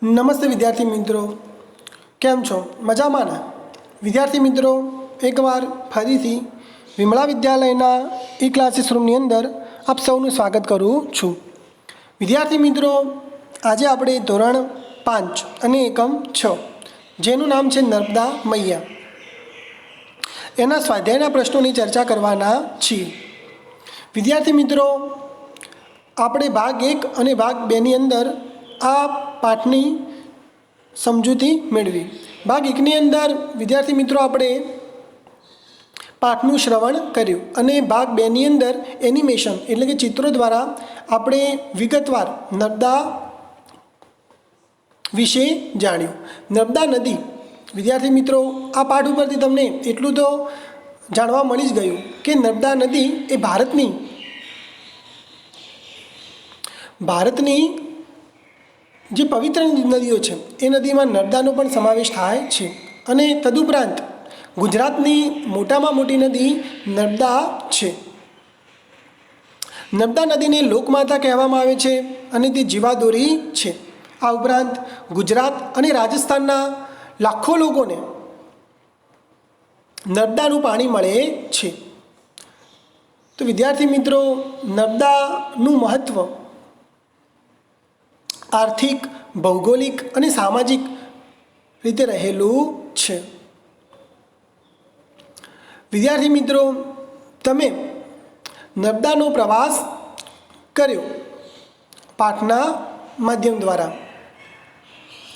નમસ્તે વિદ્યાર્થી મિત્રો, કેમ છો? મજામાં ને? વિદ્યાર્થી મિત્રો, એકવાર ફરીથી વિમળા વિદ્યાલયના ક્લાસીસ રૂમની અંદર આપ સૌનું સ્વાગત કરું છું. વિદ્યાર્થી મિત્રો, આજે આપણે ધોરણ 5 અને એકમ 6 જેનું નામ છે નર્મદા મૈયા એના સ્વાધ્યાયના પ્રશ્નોની ચર્ચા કરવાના છીએ. વિદ્યાર્થી મિત્રો, આપણે ભાગ 1 અને ભાગ 2ની અંદર આ પાઠની સમજૂતી મેળવી. ભાગ 1ની અંદર વિદ્યાર્થી મિત્રો આપણે પાઠનું શ્રવણ કર્યું અને ભાગ 2ની અંદર એનિમેશન એટલે કે ચિત્રો દ્વારા આપણે વિગતવાર નર્મદા વિશે જાણ્યું. નર્મદા નદી વિદ્યાર્થી મિત્રો, આ પાઠ ઉપરથી તમને એટલું તો જાણવા મળી જ ગયું કે નર્મદા નદી એ ભારતની જે પવિત્ર નદીઓ છે એ નદીમાં નર્મદાનો પણ સમાવેશ થાય છે. અને તદુપરાંત ગુજરાતની મોટામાં મોટી નદી નર્મદા છે. નર્મદા નદીને લોકમાતા કહેવામાં આવે છે અને તે જીવાદોરી છે. આ ઉપરાંત ગુજરાત અને રાજસ્થાનના લાખો લોકોને નર્મદાનું પાણી મળે છે. તો વિદ્યાર્થી મિત્રો, નર્મદાનું મહત્ત્વ આર્થિક, ભૌગોલિક અને સામાજિક રીતે રહેલું છે. વિદ્યાર્થી મિત્રો, તમે નર્મદાનો પ્રવાસ કર્યો પાઠના માધ્યમ દ્વારા,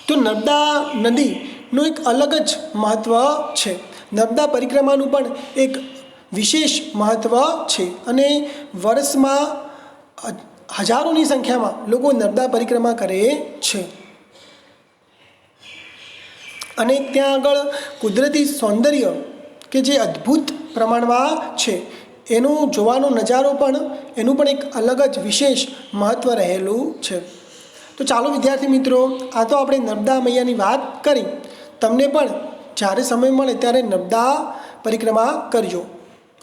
તો નર્મદા નદીનું એક અલગ જ મહત્ત્વ છે. નર્મદા પરિક્રમાનું પણ એક વિશેષ મહત્ત્વ છે અને વર્ષમાં હજારોની સંખ્યામાં લોકો નર્મદા પરિક્રમા કરે છે. અને ત્યાં આગળ કુદરતી સૌંદર્ય કે જે અદ્ભુત પ્રમાણમાં છે એનો જોવાનો નજારો પણ એનું પણ એક અલગ જ વિશેષ મહત્ત્વ રહેલું છે. તો ચાલો વિદ્યાર્થી મિત્રો, આ તો આપણે નર્મદા મૈયાની વાત કરી. તમને પણ જ્યારે સમય મળે ત્યારે નર્મદા પરિક્રમા કરજો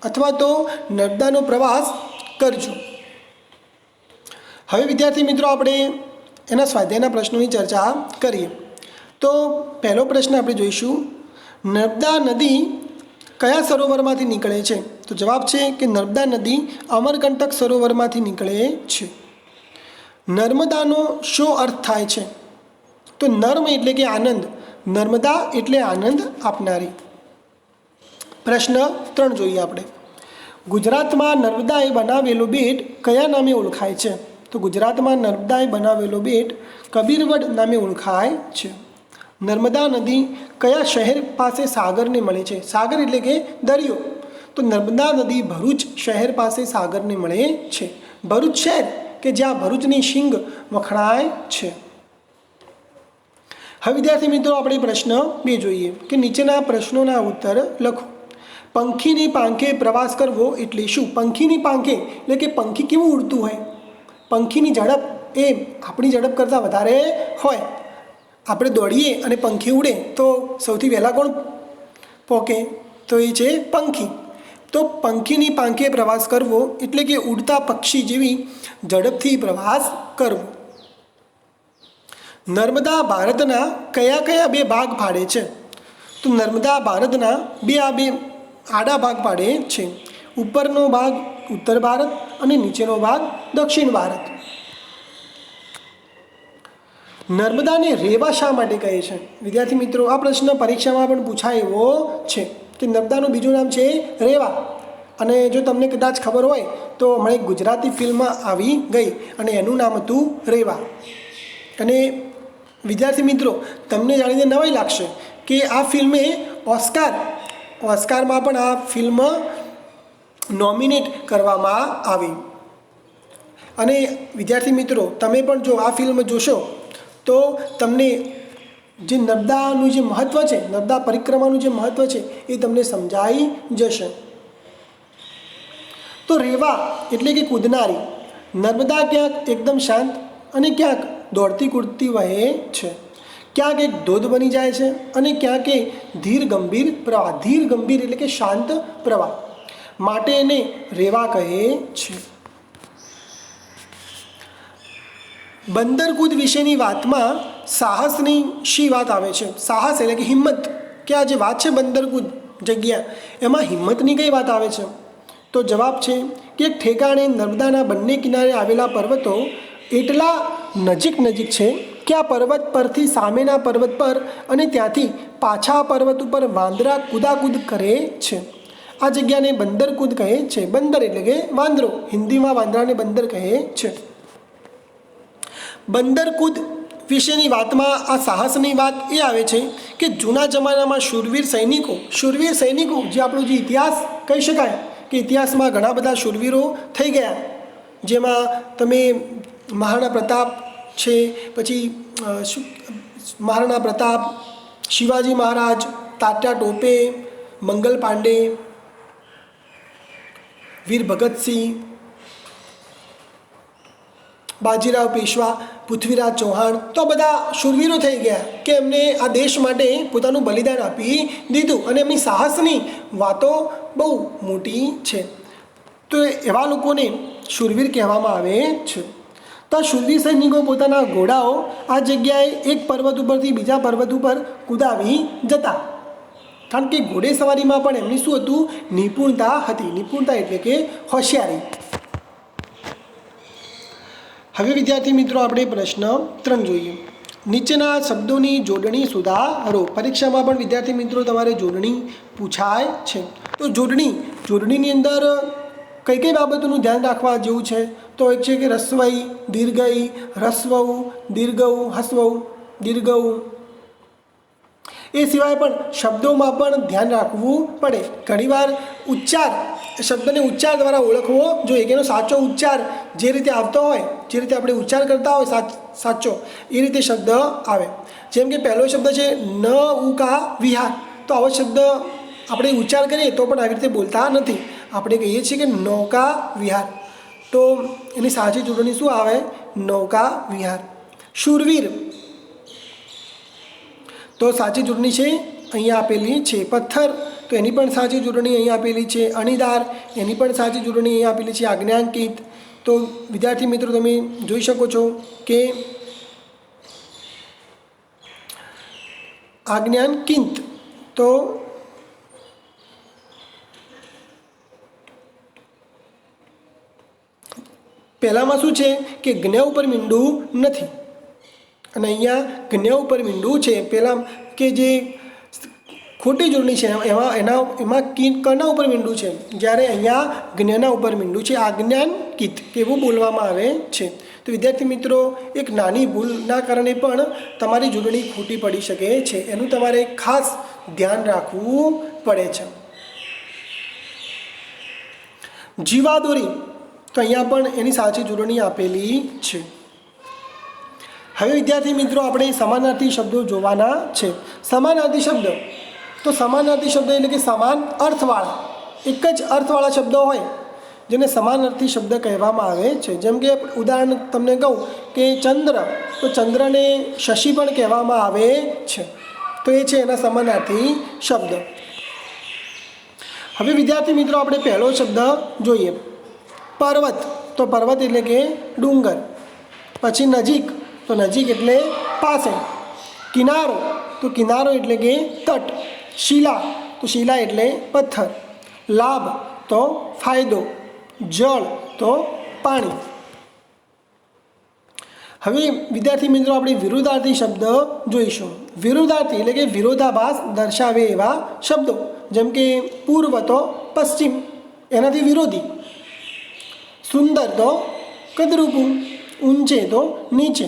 અથવા તો નર્મદાનો પ્રવાસ કરજો. હવે વિદ્યાર્થી મિત્રો, આપણે એના સ્વાધ્યાયના પ્રશ્નોની ચર્ચા કરીએ. તો પહેલો પ્રશ્ન આપણે જોઈશું, નર્મદા નદી કયા સરોવરમાંથી નીકળે છે? તો જવાબ છે કે નર્મદા નદી અમરકંટક સરોવરમાંથી નીકળે છે. નર્મદાનો શું અર્થ થાય છે? તો નર્મ એટલે કે આનંદ, નર્મદા એટલે આનંદ આપનારી. પ્રશ્ન 3 જોઈએ આપણે. ગુજરાતમાં નર્મદાએ બનાવેલો બેટ કયા નામે ઓળખાય છે? તો ગુજરાતમાં નર્મદાએ બનાવેલો બેટ કબીરવડ નામે ઓળખાય છે. નર્મદા નદી કયા શહેર પાસે સાગરને મળે છે? સાગર એટલે કે દરિયો. તો નર્મદા નદી ભરૂચ શહેર પાસે સાગરને મળે છે. ભરૂચ શહેર કે જ્યાં ભરૂચની શીંગ વખણાય છે. હવે વિદ્યાર્થી મિત્રો, આપણે પ્રશ્ન 2 જોઈએ કે નીચેના પ્રશ્નોના ઉત્તર લખો. પંખીની પાંખે પ્રવાસ કરવો એટલે શું? પંખીની પાંખે એટલે કે પંખી કેવું ઉડતું હોય? પંખીની ઝડપ એ આપણી ઝડપ કરતાં વધારે હોય. આપણે દોડીએ અને પંખી ઉડે તો સૌથી પહેલાં કોણ પહોંચે? તો એ છે પંખી. તો પંખીની પાંખે પ્રવાસ કરવો એટલે કે ઉડતા પક્ષી જેવી ઝડપથી પ્રવાસ કરવો. નર્મદા ભારતના કયા 2 ભાગ પાડે છે? તો નર્મદા ભારતના બે આડા ભાગ પાડે છે. ઉપરનો ભાગ ઉત્તર ભારત અને નીચેનો ભાગ દક્ષિણ ભારત. નર્મદાને રેવા શા માટે કહે છે? વિદ્યાર્થી મિત્રો, આ પ્રશ્ન પરીક્ષામાં પણ પૂછાય એવો છે કે નર્મદાનું બીજું નામ છે રેવા. અને જો તમને કદાચ ખબર હોય તો હમણાં એક ગુજરાતી ફિલ્મ આવી ગઈ અને એનું નામ હતું રેવા. અને વિદ્યાર્થી મિત્રો, તમને જાણીને નવાઈ લાગશે કે આ ફિલ્મે ઓસ્કારમાં પણ આ ફિલ્મ નોમિનેટ કરવામાં આવી. અને વિદ્યાર્થી મિત્રો, તમે પણ જો આ ફિલ્મ જોશો તો તમને જે નર્મદાનું જે મહત્ત્વ છે, નર્મદા પરિક્રમાનું જે મહત્ત્વ છે એ તમને સમજાઈ જશે. તો રેવા એટલે કે કૂદનારી. નર્મદા ક્યાંક એકદમ શાંત અને ક્યાંક દોડતી કૂદતી વહે છે. ક્યાંક એક ધોધ બની જાય છે અને ક્યાંક એ ધીર ગંભીર પ્રવાહ. ધીર ગંભીર એટલે કે શાંત પ્રવાહ માટે એને રેવા કહે છે. બંદરકૂદ વિશેની વાતમાં સાહસની શી વાત આવે છે? સાહસ એટલે કે હિંમત, કે આ જે વાત છે બંદર કૂદ જગ્યા, એમાં હિંમતની કઈ વાત આવે છે? તો જવાબ છે કે એક ઠેકાણે નર્મદાના બંને કિનારે આવેલા પર્વતો એટલા નજીક છે કે આ પર્વત પરથી સામેના પર્વત પર અને ત્યાંથી પાછા પર્વત ઉપર વાંદરા કૂદાકૂદ કરે છે. આ જગ્યાને બંદર કૂદ કહે છે. બંદર એટલે કે વાંદરો, હિન્દીમાં વાંદરાને બંદર કહે છે. બંદર કૂદ વિશેની વાતમાં આ સાહસની વાત એ આવે છે કે જૂના જમાનામાં શૂરવીર સૈનિકો જે આપણો જે ઇતિહાસ કહી શકાય કે ઇતિહાસમાં ઘણા બધા શૂરવીરો થઈ ગયા, જેમાં તમે મહારાણા પ્રતાપ છે, પછી મહારાણા પ્રતાપ, શિવાજી મહારાજ, તાત્યા ટોપે, મંગલ પાંડે, વીર ભગતસિંહ, બાજીરાવ પેશવા, પૃથ્વીરાજ ચૌહાણ, તો બધા શૂરવીરો થઈ ગયા કે એમને આ દેશ માટે પોતાનું બલિદાન આપી દીધું અને એમની સાહસની વાતો બહુ મોટી છે. તો એવા લોકોને શૂરવીર કહેવામાં આવે છે. તો આ શૂરવીર સૈનિકો પોતાના ઘોડાઓ આ જગ્યાએ એક પર્વત ઉપરથી બીજા પર્વત ઉપર કૂદાવી જતા, કારણ કે ઘોડેસવારીમાં પણ એમની શું હતું? નિપુણતા હતી. નિપુણતા એટલે કે હોશિયારી. હવે વિદ્યાર્થી મિત્રો આપણે પ્રશ્ન 3 જોઈએ. નીચેના શબ્દોની જોડણી સુધારો. પરીક્ષામાં પણ વિદ્યાર્થી મિત્રો તમારે જોડણી પૂછાય છે. તો જોડણીની અંદર કઈ કઈ બાબતોનું ધ્યાન રાખવા જેવું છે? તો એક છે કે રસ્વઈ, દીર્ઘઈ, રસ્વઉ, દીર્ઘઉ, હસ્વઉ, દીર્ઘઉ. એ સિવાય પણ શબ્દોમાં પણ ધ્યાન રાખવું પડે. ઘણીવાર શબ્દને ઉચ્ચાર દ્વારા ઓળખવો જોઈએ કે એનો સાચો ઉચ્ચાર જે રીતે આવતો હોય, જે રીતે આપણે ઉચ્ચાર કરતા હોય સાચો, એ રીતે શબ્દ આવે. જેમ કે પહેલો શબ્દ છે ન ઉકા વિહાર. તો આવો શબ્દ આપણે ઉચ્ચાર કરીએ તો પણ આવી રીતે બોલતા નથી. આપણે કહીએ છીએ કે નૌકા વિહાર. તો એની સાચી જોડણી શું આવે? નૌકા વિહાર. શૂરવીર, તો સાચી જોડણી છે અહીંયા આપેલી છે. પથ્થર, તો એની પણ સાચી જોડણી અહીંયા આપેલી છે. અણીદાર, એની પણ સાચી જોડણી અહીંયા આપેલી છે. આજ્ઞાંકિત, તો વિદ્યાર્થી મિત્રો તમે જોઈ શકો છો કે આજ્ઞાંકિત, તો પહેલામાં શું છે કે જ્ઞ ઉપર મીંડું નથી અને અહીંયા જ્ઞ ઉપર મીંડું છે. પહેલાં કે જે ખોટી જોડણી છે એમાં કના ઉપર મીંડું છે, જ્યારે અહીંયા જ્ઞના ઉપર મીંડું છે. આજ્ઞાંકિત એવું બોલવામાં આવે છે. તો વિદ્યાર્થી મિત્રો એક નાની ભૂલના કારણે પણ તમારી જોડણી ખોટી પડી શકે છે. એનું તમારે ખાસ ધ્યાન રાખવું પડે છે. જીવાદોરી, તો અહીંયા પણ એની સાચી જોડણી આપેલી છે. હવે વિદ્યાર્થી મિત્રો આપણે સમાનાર્થી શબ્દો જોવાના છે. સમાનાર્થી શબ્દ, તો સમાનાર્થી શબ્દ એટલે કે સમાન અર્થવાળા, એક જ અર્થવાળા શબ્દો હોય જેને સમાનાર્થી શબ્દ કહેવામાં આવે છે. જેમ કે ઉદાહરણ તમને કહું કે ચંદ્ર, તો ચંદ્રને શશી પણ કહેવામાં આવે છે. તો એ છે એના સમાનાર્થી શબ્દ. હવે વિદ્યાર્થી મિત્રો આપણે પહેલો શબ્દ જોઈએ. પર્વત, તો પર્વત એટલે કે ડુંગર. પછી નજીક, તો નજીક એટલે પાસે. કિનારો, તો કિનારો એટલે કે તટ. શિલા, તો શિલા એટલે પથ્થર. લાભ, તો ફાયદો. જળ, તો પાણી. હવે વિદ્યાર્થી મિત્રો આપણે વિરુદ્ધાર્થી શબ્દ જોઈશું. વિરુદ્ધાર્થી એટલે કે વિરોધાભાસ દર્શાવે એવા શબ્દો. જેમ કે પૂર્વ, તો પશ્ચિમ, એનાથી વિરોધી. સુંદર, તો કદરૂપું. ઊંચે, તો નીચે.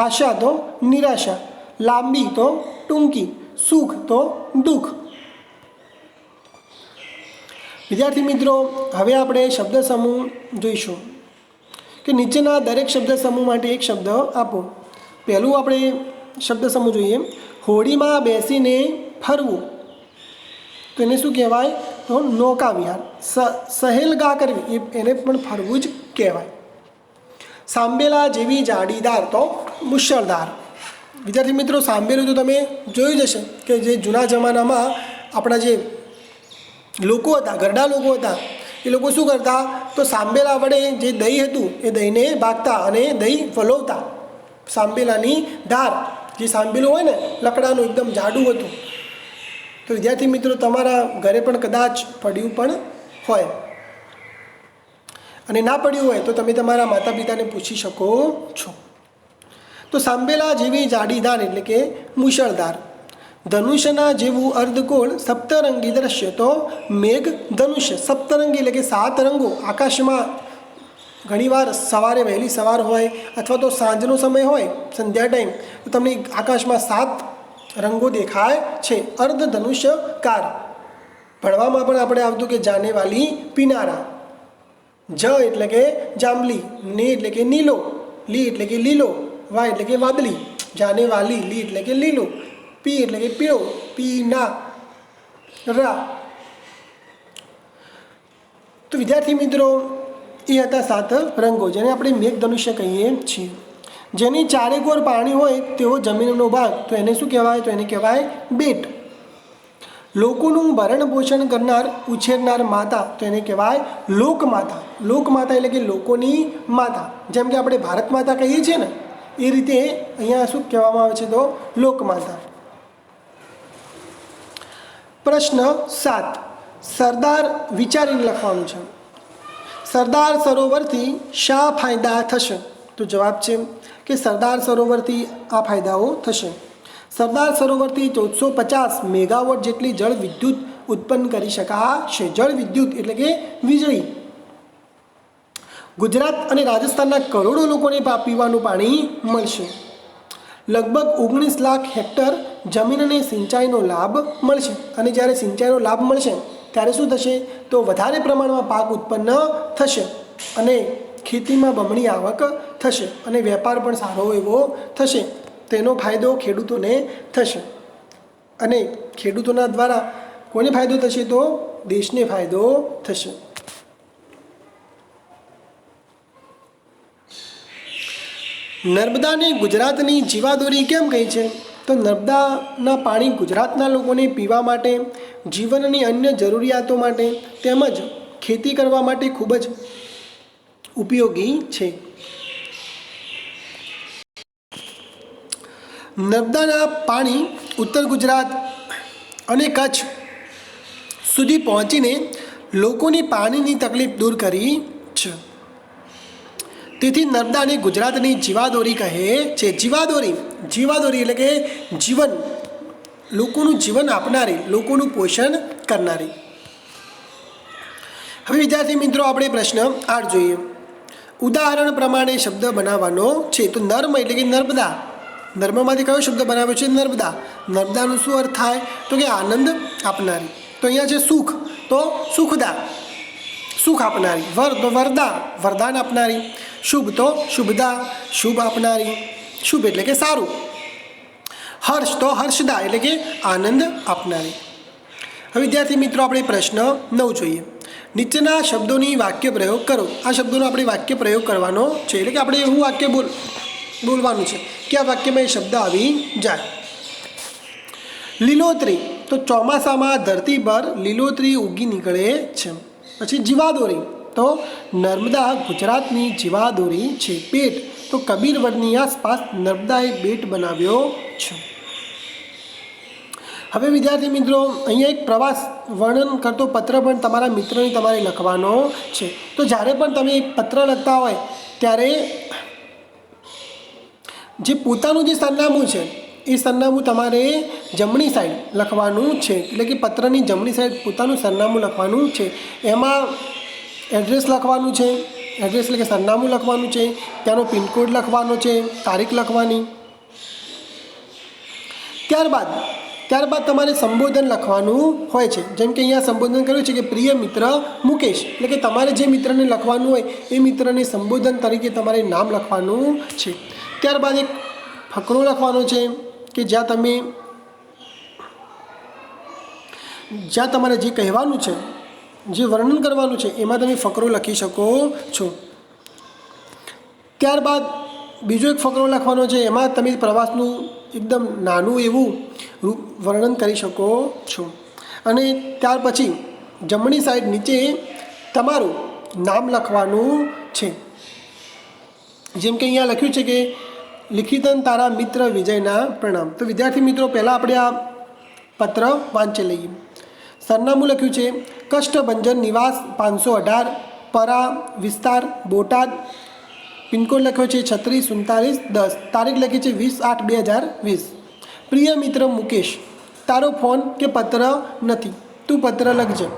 આશા, તો નિરાશા. લાંબી, તો ટૂંકી. સુખ, તો દુઃખ. વિદ્યાર્થી મિત્રો હવે આપણે શબ્દ સમૂહ જોઈશું કે નીચેના દરેક શબ્દ સમૂહ માટે એક શબ્દ આપો. પહેલું આપણે શબ્દ સમૂહ જોઈએ. હોડીમાં બેસીને ફરવું, તો એને શું કહેવાય? તો નૌકા વિહાર. સહેલગા કરવી, એને પણ ફરવું જ કહેવાય. સાંભેલા જેવી જાડીદાર, તો મુશળધાર. વિદ્યાર્થી મિત્રો સાંભેલું તો તમે જોયું જ હશે કે જે જૂના જમાનામાં આપણા જે લોકો હતા, ગરડા લોકો હતા, એ લોકો શું કરતા? તો સાંભેલા વડે જે દહીં હતું એ દહીંને ભાગતા અને દહીં વલોવતા. સાંભેલાની ધાર, જે સાંભેલું હોય ને લકડાનું એકદમ જાડું હતું. તો વિદ્યાર્થી મિત્રો તમારા ઘરે પણ કદાચ પડ્યું પણ હોય, અને ના પડ્યું હોય તો તમે તમારા માતા પિતાને પૂછી શકો છો. તો સાંભેલા જેવી જાડી ધાર એટલે કે મુશળધાર, ધનુષ્યના જેવું અર્ધગોળ સપ્તરંગી દ્રશ્ય તો મેઘ ધનુષ્ય. સપ્તરંગી એટલે કે 7 રંગો આકાશમાં. ઘણીવાર સવારે વહેલી સવાર હોય અથવા તો સાંજનો સમય હોય સંધ્યા ટાઈમ, તો તમને આકાશમાં 7 રંગો દેખાય છે. અર્ધધનુષ્યકાર. ભણવામાં પણ આપણે આવતું કે જાને વાલી પીનારા. જ એટલે કે જાંબલી, ને એટલે કે નીલો, લી એટલે કે લીલો, વા એટલે કે વાદળી, જાને વાલી, લી એટલે કે લીલો, પી એટલે કે પીળો, પીના રા. તો વિદ્યાર્થી મિત્રો એ હતા 7 રંગો જેને આપણે મેઘધનુષ્ય કહીએ છીએ. જેની ચારેકોર પાણી હોય તેવો જમીનનો ભાગ, તો એને શું કહેવાય? તો એને કહેવાય બેટ. લોકોનું ભરણ પોષણ કરનાર ઉછેરનાર માતા, તો એને કહેવાય લોકમાતા. લોકમાતા એટલે કે લોકોની માતા. જેમ કે આપણે ભારત માતા કહીએ છીએ ને એ રીતે અહીંયા શું કહેવામાં આવે છે? તો લોકમાતા. પ્રશ્ન 7. સરદાર વિચારીને લખવાનું છે. સરદાર સરોવરથી શા ફાયદા થશે? તો જવાબ છે કે સરદાર સરોવરથી આ ફાયદાઓ થશે. સરદાર સરોવરથી 1450 મેગાવોટ જેટલી જળ વિદ્યુત ઉત્પન્ન કરી શકાશે. જળ વિદ્યુત એટલે કે વીજળી. ગુજરાત અને રાજસ્થાનના કરોડો લોકોને પીવાનું પાણી મળશે. લગભગ 19 લાખ હેક્ટર જમીનને સિંચાઈનો લાભ મળશે. અને જ્યારે સિંચાઈનો લાભ મળશે ત્યારે શું થશે? તો વધારે પ્રમાણમાં પાક ઉત્પન્ન થશે અને ખેતીમાં બમણી આવક થશે અને વેપાર પણ સારો એવો થશે. તેનો ફાયદો ખેડૂતોને થશે અને ખેડૂતોના દ્વારા કોને ફાયદો થશે? તો દેશને ફાયદો થશે. નર્મદાને ગુજરાતની જીવાદોરી કેમ કહી છે? તો નર્મદાના પાણી ગુજરાતના લોકોને પીવા માટે, જીવનની અન્ય જરૂરિયાતો માટે તેમજ ખેતી કરવા માટે ખૂબ જ ઉપયોગી છે. નર્મદાના પાણી ઉત્તર ગુજરાત અને કચ્છ સુધી પહોંચીને લોકોની પાણીની તકલીફ દૂર કરી છે. તેથી નર્મદાને ગુજરાતની જીવાદોરી કહે છે. જીવાદોરી એટલે કે જીવન, લોકોનું જીવન આપનારી, લોકોનું પોષણ કરનારી. હવે વિદ્યાર્થી મિત્રો આપણે પ્રશ્ન 8 જોઈએ. ઉદાહરણ પ્રમાણે શબ્દ બનાવવાનો છે. તો નર્મ એટલે કે નર્મદા. નર્મમાંથી કયો શબ્દ બનાવ્યો છે? નર્મદા. નર્મદાનો શું અર્થ થાય? તો કે આનંદ આપનારી. તો અહીંયા છે સુખ, તો સુખદા, સુખ આપનારી. વર તો વરદા, વરદાન આપનારી. શુભ તો શુભદા, શુભ આપનારી. શુભ એટલે કે સારું. હર્ષ તો હર્ષદા એટલે કે આનંદ આપનારી. હવે વિદ્યાર્થી મિત્રો આપણે પ્રશ્ન 9 જોઈએ. નીચેના શબ્દોની વાક્ય પ્રયોગ કરો. આ શબ્દોનો આપણે વાક્ય પ્રયોગ કરવાનો છે. એટલે કે આપણે એવું વાક્ય બોલવાનું છે કે આ વાક્યમાં એ શબ્દ આવી જાય. લીલોતરી, તો ચોમાસામાં ધરતી પર લીલોતરી ઉગી નીકળે છે. પછી જીવાદોરી, તો નર્મદા ગુજરાતની જીવાદોરી છે. બેટ, તો કબીરવડની આસપાસ નર્મદાએ બેટ બનાવ્યો છે. હવે વિદ્યાર્થી મિત્રો અહીંયા એક પ્રવાસ વર્ણન કરતો પત્ર પણ તમારા મિત્રને તમારે લખવાનો છે. તો જ્યારે પણ તમે પત્ર લખતા હોય ત્યારે જે પોતાનું જે સરનામું છે એ સરનામું તમારે જમણી સાઈડ લખવાનું છે. એટલે કે પત્રની જમણી સાઈડ પોતાનું સરનામું લખવાનું છે. એમાં એડ્રેસ લખવાનું છે. એડ્રેસ એટલે કે સરનામું લખવાનું છે. ત્યાંનો પિનકોડ લખવાનો છે, તારીખ લખવાની. ત્યારબાદ તમારે સંબોધન લખવાનું હોય છે. જેમ કે અહીંયા સંબોધન કર્યું છે કે પ્રિય મિત્ર મુકેશ. એટલે કે તમારે જે મિત્રને લખવાનું હોય એ મિત્રને સંબોધન તરીકે તમારે નામ લખવાનું છે. ત્યારબાદ એક ફકરો લખવાનો છે કે જ્યાં તમારે જે કહેવાનું છે, જે વર્ણન કરવાનું છે એમાં તમે ફકરો લખી શકો છો. ત્યારબાદ બીજો એક ફકરો લખવાનો છે. એમાં તમે પ્રવાસનું એકદમ નાનું એવું વર્ણન કરી શકો છો. અને ત્યાર પછી જમણી સાઈડ નીચે તમારું નામ લખવાનું છે. જેમ કે અહીંયા લખ્યું છે કે લિખિતન તારા મિત્ર વિજયના પ્રણામ. તો વિદ્યાર્થી મિત્રો પહેલાં આપણે આ પત્ર વાંચી લઈએ. સરનામું લખ્યું છે કષ્ટભંજન નિવાસ 518 પરા વિસ્તાર બોટાદ. પિનકોડ લખ્યો છે 364710. તારીખ લખી છે 20/8/2020. પ્રિય મિત્ર મુકેશ, તારો ફોન કે પત્ર નથી, તું પત્ર લખજે.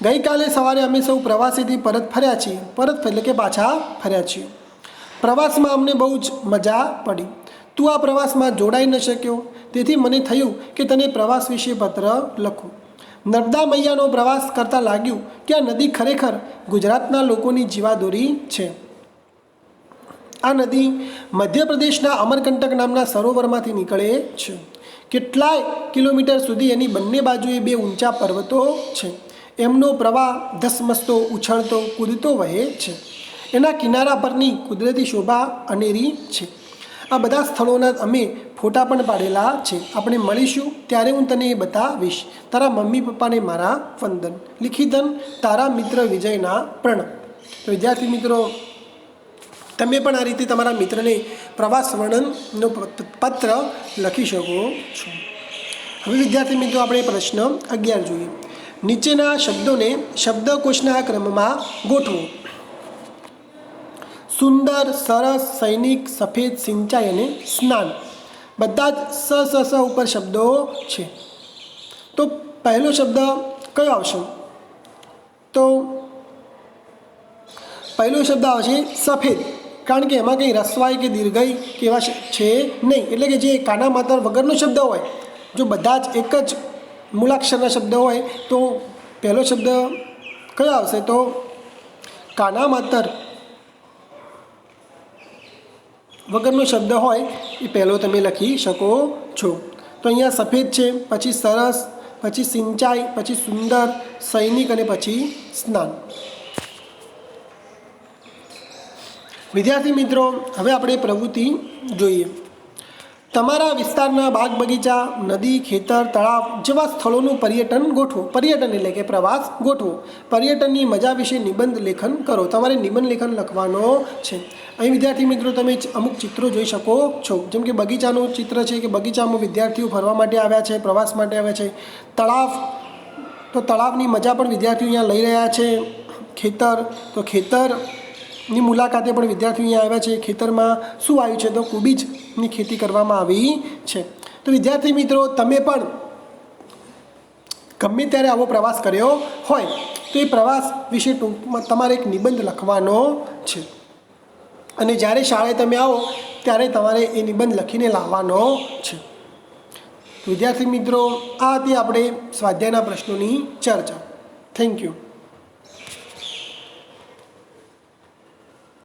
ગઈકાલે સવારે અમે સૌ પ્રવાસેથી પરત ફર્યા છીએ. પરત એટલે કે પાછા ફર્યા છીએ. પ્રવાસમાં અમને બહુ જ મજા પડી. તું આ પ્રવાસમાં જોડાઈ ન શક્યો, તેથી મને થયું કે તને પ્રવાસ વિશે પત્ર લખું. નર્મદા મૈયાનો પ્રવાસ કરતાં લાગ્યું કે આ નદી ખરેખર ગુજરાતના લોકોની જીવાદોરી છે. આ નદી મધ્યપ્રદેશના અમરકંટક નામના સરોવરમાંથી નીકળે છે. કેટલાય કિલોમીટર સુધી એની બંને બાજુએ 2 ઊંચા પર્વતો છે. એમનો પ્રવાહ ધસમસતો ઉછળતો કૂદતો વહે છે. એના કિનારા પરની કુદરતી શોભા અનેરી છે. આ બધા સ્થળોના અમે ફોટા પણ પાડેલા છે. આપણે મળીશું ત્યારે હું તને એ બતાવીશ. તારા મમ્મી પપ્પાને મારા વંદન. લિખિતન તારા મિત્ર વિજયના પ્રણામ. તો વિદ્યાર્થી મિત્રો, તમે પણ આ રીતે તમારા મિત્રને પ્રવાસ વર્ણનનો પત્ર લખી શકો છો. હવે વિદ્યાર્થી મિત્રો આપણે પ્રશ્ન 11 જોઈએ. નીચેના શબ્દોને શબ્દકોશના ક્રમમાં ગોઠવો. સુંદર, સરસ, સૈનિક, સફેદ, સિંચાઈ અને સ્નાન. બધા જ સ ઉપર શબ્દો છે. તો પહેલો શબ્દ કયો આવશે? તો પહેલો શબ્દ આવશે સફેદ, કારણ કે એમાં કંઈ રસ્વાઈ કે દીર્ઘઈ કે એવા છે નહીં. એટલે કે જે કાના માતર વગરનો શબ્દ હોય, જો બધા જ એક જ મૂળાક્ષરના શબ્દ હોય તો પહેલો શબ્દ કયો આવશે? તો કાના માતર વગરનો શબ્દ હોય એ પહેલો તમે લખી શકો છો. તો અહીંયા સફેદ છે, પછી સરસ, પછી સિંચાઈ, પછી સુંદર, સૈનિક અને પછી સ્નાન. વિદ્યાર્થી મિત્રો, હવે આપણે પ્રવૃત્તિ જોઈએ. તમારા વિસ્તારના બાગ બગીચા, નદી, ખેતર, તળાવ જેવા સ્થળોનું પર્યટન ગોઠવો. પર્યટન એટલે કે પ્રવાસ ગોઠવો. પર્યટનની મજા વિશે નિબંધ લેખન કરો. તમારે નિબંધ લેખન લખવાનો છે. અહીં વિદ્યાર્થી મિત્રો તમે અમુક ચિત્રો જોઈ શકો છો. જેમ કે બગીચાનું ચિત્ર છે કે બગીચામાં વિદ્યાર્થીઓ ફરવા માટે આવ્યા છે, પ્રવાસ માટે આવ્યા છે. તળાવ, તો તળાવની મજા પણ વિદ્યાર્થીઓ અહીંયા લઈ રહ્યા છે. ખેતર, તો ખેતરની મુલાકાતે પણ વિદ્યાર્થીઓ અહીંયા આવ્યા છે. ખેતરમાં શું આવ્યું છે? તો કોબીજની ખેતી કરવામાં આવી છે. તો વિદ્યાર્થી મિત્રો, તમે પણ ગમે ત્યારે આવો પ્રવાસ કર્યો હોય તો એ પ્રવાસ વિશે ટૂંકમાં તમારે એક નિબંધ લખવાનો છે. અને જ્યારે શાળાએ તમે આવો ત્યારે તમારે એ નિબંધ લખીને લાવવાનો છે. વિદ્યાર્થી મિત્રો, આ હતી આપણે સ્વાધ્યાયના પ્રશ્નોની ચર્ચા. Thank you.